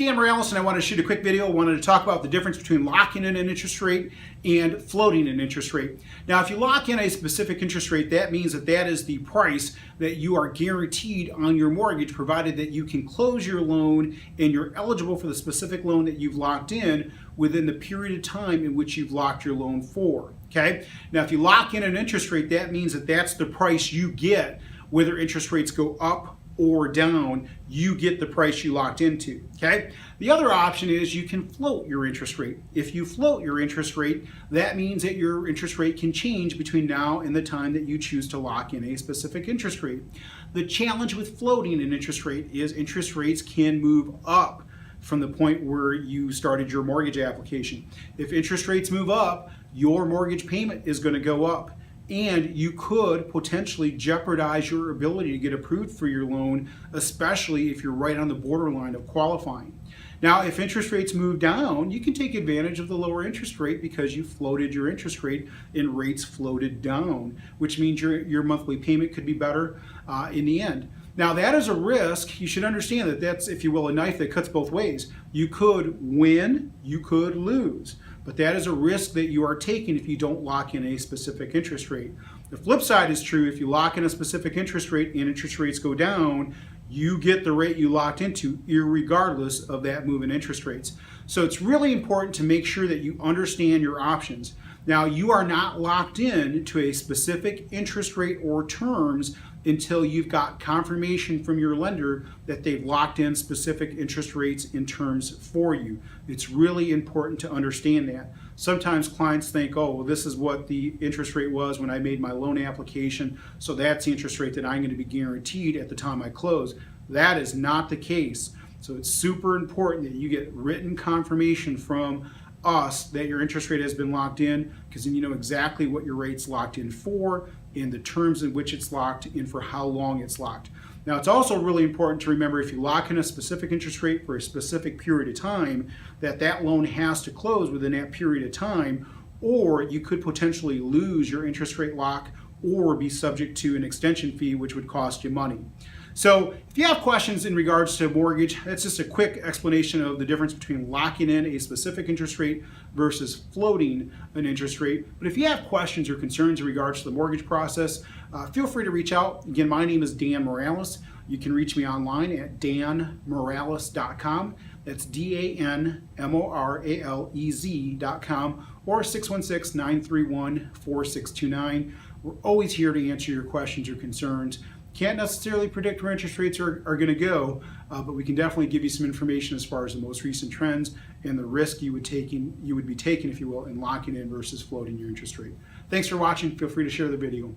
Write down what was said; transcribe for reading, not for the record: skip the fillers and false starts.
Dan Morales, and I wanted to shoot a quick video. I wanted to talk about the difference between locking in an interest rate and floating an interest rate. Now, if you lock in a specific interest rate, that means that that is the price that you are guaranteed on your mortgage, provided that you can close your loan and you're eligible for the specific loan that you've locked in within the period of time in which you've locked your loan for. Okay? Now, if you lock in an interest rate, that means that that's the price you get, whether interest rates go up or down, you get the price you locked into, okay? The other option is you can float your interest rate. If you float your interest rate, that means that your interest rate can change between now and the time that you choose to lock in a specific interest rate. The challenge with floating an interest rate is interest rates can move up from the point where you started your mortgage application. If interest rates move up, your mortgage payment is going to go up, and you could potentially jeopardize your ability to get approved for your loan, especially if you're right on the borderline of qualifying. Now, if interest rates move down, you can take advantage of the lower interest rate because you floated your interest rate and rates floated down, which means your monthly payment could be better in the end. Now, that is a risk. You should understand that that's, if you will, a knife that cuts both ways. You could win, you could lose, but that is a risk that you are taking if you don't lock in a specific interest rate. The flip side is true. If you lock in a specific interest rate and interest rates go down, you get the rate you locked into, irregardless of that move in interest rates. So it's really important to make sure that you understand your options. Now, you are not locked in to a specific interest rate or terms until you've got confirmation from your lender that they've locked in specific interest rates and terms for you. It's really important to understand that. Sometimes clients think, oh, well, this is what the interest rate was when I made my loan application, so that's the interest rate that I'm going to be guaranteed at the time I close. That is not the case. So it's super important that you get written confirmation from us that your interest rate has been locked in, because then you know exactly what your rate's locked in for and the terms in which it's locked in for how long it's locked. Now, it's also really important to remember, if you lock in a specific interest rate for a specific period of time, that that loan has to close within that period of time, or you could potentially lose your interest rate lock or be subject to an extension fee, which would cost you money. So if you have questions in regards to mortgage, that's just a quick explanation of the difference between locking in a specific interest rate versus floating an interest rate. But if you have questions or concerns in regards to the mortgage process, feel free to reach out. Again, my name is Dan Morales. You can reach me online at danmorales.com. That's DANMORALEZ.com, or 616-931-4629. We're always here to answer your questions or concerns. Can't necessarily predict where interest rates are going to go, but we can definitely give you some information as far as the most recent trends and the risk you would be taking, if you will, in locking in versus floating your interest rate. Thanks for watching. Feel free to share the video.